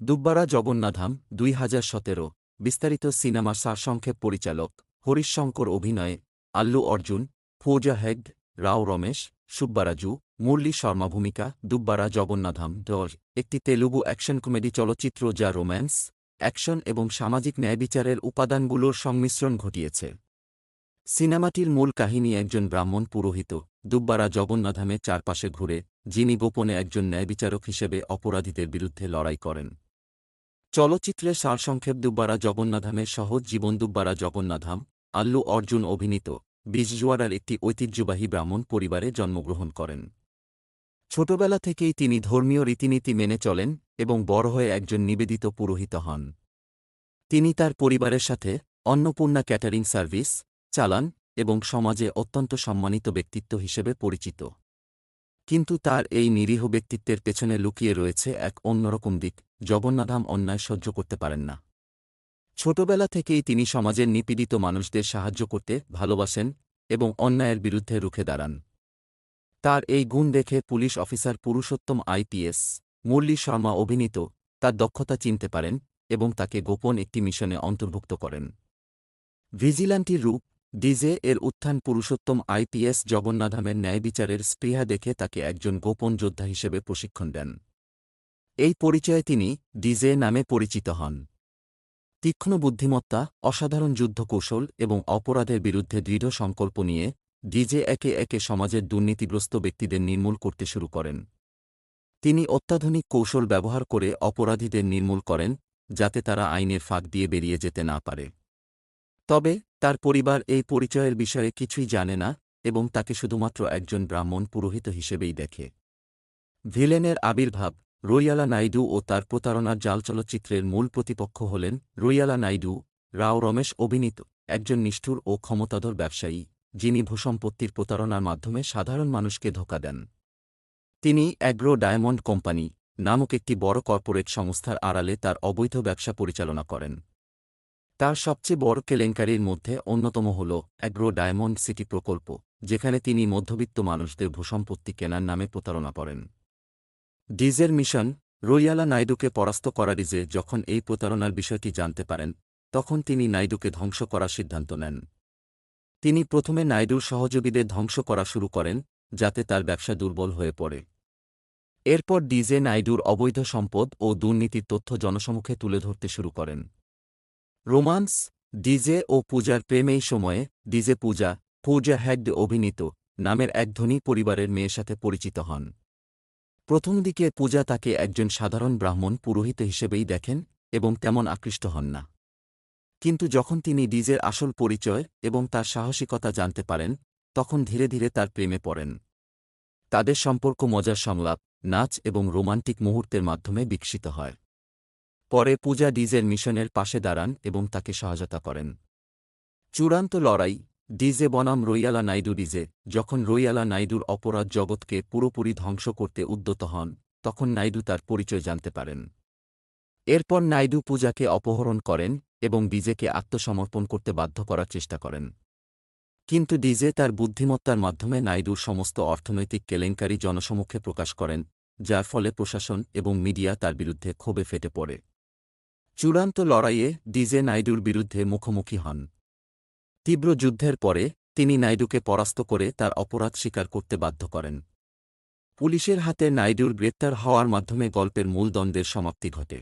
দুব্বারা জগন্নাধাম ২০১৭ বিস্তারিত সিনেমা সারসংক্ষেপ পরিচালক হরিশ শঙ্কর অভিনয়ে আল্লু অর্জুন, ফৌজা হেগড, রাও রমেশ, সুব্বারাজু, মুরলী শর্মা ভূমিকা দুব্বারা জগন্নাধাম একটি তেলুগু অ্যাকশন কমেডি চলচ্চিত্র যা রোম্যান্স, অ্যাকশন এবং সামাজিক ন্যায়বিচারের উপাদানগুলোর সংমিশ্রণ ঘটিয়েছে। সিনেমাটির মূল কাহিনী একজন ব্রাহ্মণ পুরোহিত দুব্বারা জগন্নাধামের চারপাশে ঘুরে, যিনি গোপনে একজন ন্যায়বিচারক হিসেবে অপরাধীদের বিরুদ্ধে লড়াই করেন। চলচ্চিত্রের সারসংক্ষেপ দুব্বারা জগন্নাধামের সহজ জীবন দুব্বারা জগন্নাধাম, আল্লু অর্জুন অভিনীত, বিজজওয়াড়ার একটি ঐতিহ্যবাহী ব্রাহ্মণ পরিবারে জন্মগ্রহণ করেন। ছোটবেলা থেকেই তিনি ধর্মীয় রীতিনীতি মেনে চলেন এবং বড় হয়ে একজন নিবেদিত পুরোহিত হন। তিনি তার পরিবারের সাথে অন্নপূর্ণা ক্যাটারিং সার্ভিস চালান এবং সমাজে অত্যন্ত সম্মানিত ব্যক্তিত্ব হিসেবে পরিচিত। কিন্তু তার এই নিরীহ ব্যক্তিত্বের পেছনে লুকিয়ে রয়েছে এক অন্যরকম দিক। জগন্নাধাম অন্যায় সহ্য করতে পারেন না। ছোটবেলা থেকেই তিনি সমাজের নিপীড়িত মানুষদের সাহায্য করতে ভালোবাসেন এবং অন্যায়ের বিরুদ্ধে রুখে দাঁড়ান। তার এই গুণ দেখে পুলিশ অফিসার পুরুষোত্তম আইপিএস মুরলী শর্মা অভিনীত তার দক্ষতা চিনতে পারেন এবং তাকে গোপন একটি মিশনে অন্তর্ভুক্ত করেন। ভিজিল্যান্টির রূপ ডিজে এর উত্থান পুরুষোত্তম আইপিএস জগন্নাধামের ন্যায়বিচারের স্পৃহা দেখে তাকে একজন গোপন যোদ্ধা হিসেবে প্রশিক্ষণ দেন। এই পরিচয়ে তিনি ডিজে নামে পরিচিত হন। তীক্ষ্ণ বুদ্ধিমত্তা, অসাধারণ যুদ্ধকৌশল এবং অপরাধের বিরুদ্ধে দৃঢ় সংকল্প নিয়ে ডিজে একে একে সমাজের দুর্নীতিগ্রস্ত ব্যক্তিদের নির্মূল করতে শুরু করেন। তিনি অত্যাধুনিক কৌশল ব্যবহার করে অপরাধীদের নির্মূল করেন, যাতে তারা আইনের ফাঁক দিয়ে বেরিয়ে যেতে না পারে। তবে তার পরিবার এই পরিচয়ের বিষয়ে কিছুই জানে না এবং তাকে শুধুমাত্র একজন ব্রাহ্মণ পুরোহিত হিসেবেই দেখে। ভিলেনের আবির্ভাব রৈয়ালা নাইডু ও তার প্রতারণার জাল চলচ্চিত্রের মূল প্রতিপক্ষ হলেন রৈয়ালা নাইডু, রাও রমেশ অভিনীত, একজন নিষ্ঠুর ও ক্ষমতাধর ব্যবসায়ী, যিনি ভূসম্পত্তির প্রতারণার মাধ্যমে সাধারণ মানুষকে ধোঁকা দেন। তিনি অ্যাগ্রো ডায়মন্ড কোম্পানি নামক একটি বড় কর্পোরেট সংস্থার আড়ালে তার অবৈধ ব্যবসা পরিচালনা করেন। তার সবচেয়ে বড় কেলেঙ্কারির মধ্যে অন্যতম হল অ্যাগ্রো ডায়মন্ড সিটি প্রকল্প, যেখানে তিনি মধ্যবিত্ত মানুষদের ভূসম্পত্তি কেনার নামে প্রতারণা করেন। ডিজের মিশন রৈয়ালা নাইডুকে পরাস্ত করা। ডিজে যখন এই প্রতারণার বিষয়টি জানতে পারেন, তখন তিনি নাইডুকে ধ্বংস করার সিদ্ধান্ত নেন। তিনি প্রথমে নাইডুর সহযোগীদের ধ্বংস করা শুরু করেন, যাতে তার ব্যবসা দুর্বল হয়ে পড়ে। এরপর ডিজে নাইডুর অবৈধ সম্পদ ও দুর্নীতির তথ্য জনসমক্ষে তুলে ধরতে শুরু করেন। রোমান্স ডিজে ও পূজার প্রেম এই সময়ে ডিজে ফৌজা হেগড অভিনীত নামের এক ধনী পরিবারের মেয়ের সাথে পরিচিত হন। প্রথম দিকে পূজা তাকে একজন সাধারণ ব্রাহ্মণ পুরোহিত হিসেবেই দেখেন এবং তেমন আকৃষ্ট হন না। কিন্তু যখন তিনি ডিজের আসল পরিচয় এবং তার সাহসিকতা জানতে পারেন, তখন ধীরে ধীরে তার প্রেমে পড়েন। তাদের সম্পর্ক মজার সংলাপ, নাচ এবং রোমান্টিক মুহূর্তের মাধ্যমে বিকশিত হয়। পরে পূজা ডিজের মিশনের পাশে দাঁড়ান এবং তাকে সহায়তা করেন। চূড়ান্ত লড়াই ডিজে বনাম রৈয়ালা নাইডু। ডিজে যখন রৈয়ালা নাইডুর অপরাধ জগৎকে পুরোপুরি ধ্বংস করতে উদ্যত হন, তখন নাইডু তার পরিচয় জানতে পারেন। এরপর নাইডু পূজাকে অপহরণ করেন এবং ডিজেকে আত্মসমর্পণ করতে বাধ্য করার চেষ্টা করেন। কিন্তু ডিজে তার বুদ্ধিমত্তার মাধ্যমে নাইডুর সমস্ত অর্থনৈতিক কেলেঙ্কারি জনসমক্ষে প্রকাশ করেন, যার ফলে প্রশাসন এবং মিডিয়া তার বিরুদ্ধে ক্ষোভে ফেটে পড়ে। চূড়ান্ত লড়াইয়ে ডিজে নাইডুর বিরুদ্ধে মুখোমুখি হন। তীব্র যুদ্ধের পরে তিনি নাইডুকে পরাস্ত করে তার অপরাধ স্বীকার করতে বাধ্য করেন। পুলিশের হাতে নাইডুর গ্রেপ্তার হওয়ার মাধ্যমে গল্পের মূল দ্বন্দ্বের সমাপ্তি ঘটে।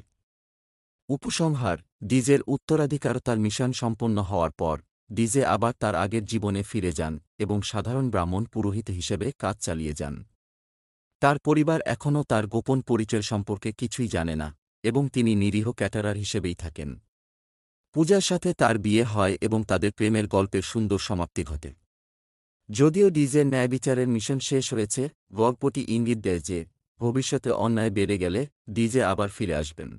উপসংহার ডিজের উত্তরাধিকারতার মিশন সম্পন্ন হওয়ার পর ডিজে আবার তার আগের জীবনে ফিরে যান এবং সাধারণ ব্রাহ্মণ পুরোহিত হিসেবে কাজ চালিয়ে যান। তার পরিবার এখনও তার গোপন পরিচয় সম্পর্কে কিছুই জানে না এবং তিনি নিরীহ ক্যাটারার হিসেবেই থাকেন। পূজার সাথে তার বিয়ে হয় এবং তাদের প্রেমের গল্পের সুন্দর সমাপ্তি ঘটে। যদিও ডিজের ন্যায়বিচারের মিশন শেষ হয়েছে, গল্পটি ইঙ্গিত দেয় যে ভবিষ্যতে অন্যায় বেড়ে গেলে ডিজে আবার ফিরে আসবেন।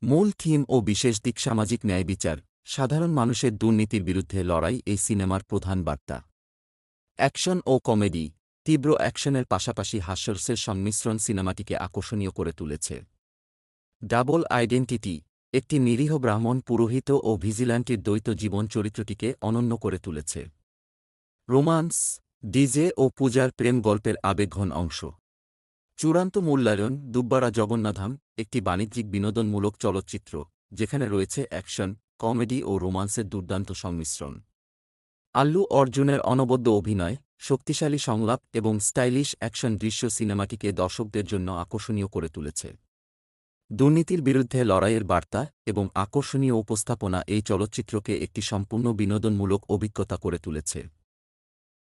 মূল থিম ও বিশেষ দিক সামাজিক ন্যায়বিচার, সাধারণ মানুষের দুর্নীতির বিরুদ্ধে লড়াই এই সিনেমার প্রধান বার্তা। অ্যাকশন ও কমেডি তীব্র অ্যাকশনের পাশাপাশি হাস্যরসের সংমিশ্রণ সিনেমাটিকে আকর্ষণীয় করে তুলেছে। ডাবল আইডেন্টিটি একটি নিরীহ ব্রাহ্মণ পুরোহিত ও ভিজিল্যান্টির দ্বৈত জীবন চরিত্রটিকে অনন্য করে তুলেছে। রোমান্স ডিজে ও পূজার প্রেম গল্পের আবেগঘন অংশ। চূড়ান্ত মূল্যায়ন দুব্বারা জগন্নাধাম একটি বাণিজ্যিক বিনোদনমূলক চলচ্চিত্র যেখানে রয়েছে অ্যাকশন, কমেডি ও রোমান্সের দুর্দান্ত সংমিশ্রণ। আল্লু অর্জুনের অনবদ্য অভিনয়, শক্তিশালী সংলাপ এবং স্টাইলিশ অ্যাকশন দৃশ্য সিনেমাটিকে দর্শকদের জন্য আকর্ষণীয় করে তুলেছে। দুর্নীতির বিরুদ্ধে লড়াইয়ের বার্তা এবং আকর্ষণীয় উপস্থাপনা এই চলচ্চিত্রকে একটি সম্পূর্ণ বিনোদনমূলক অভিজ্ঞতা করে তুলেছে।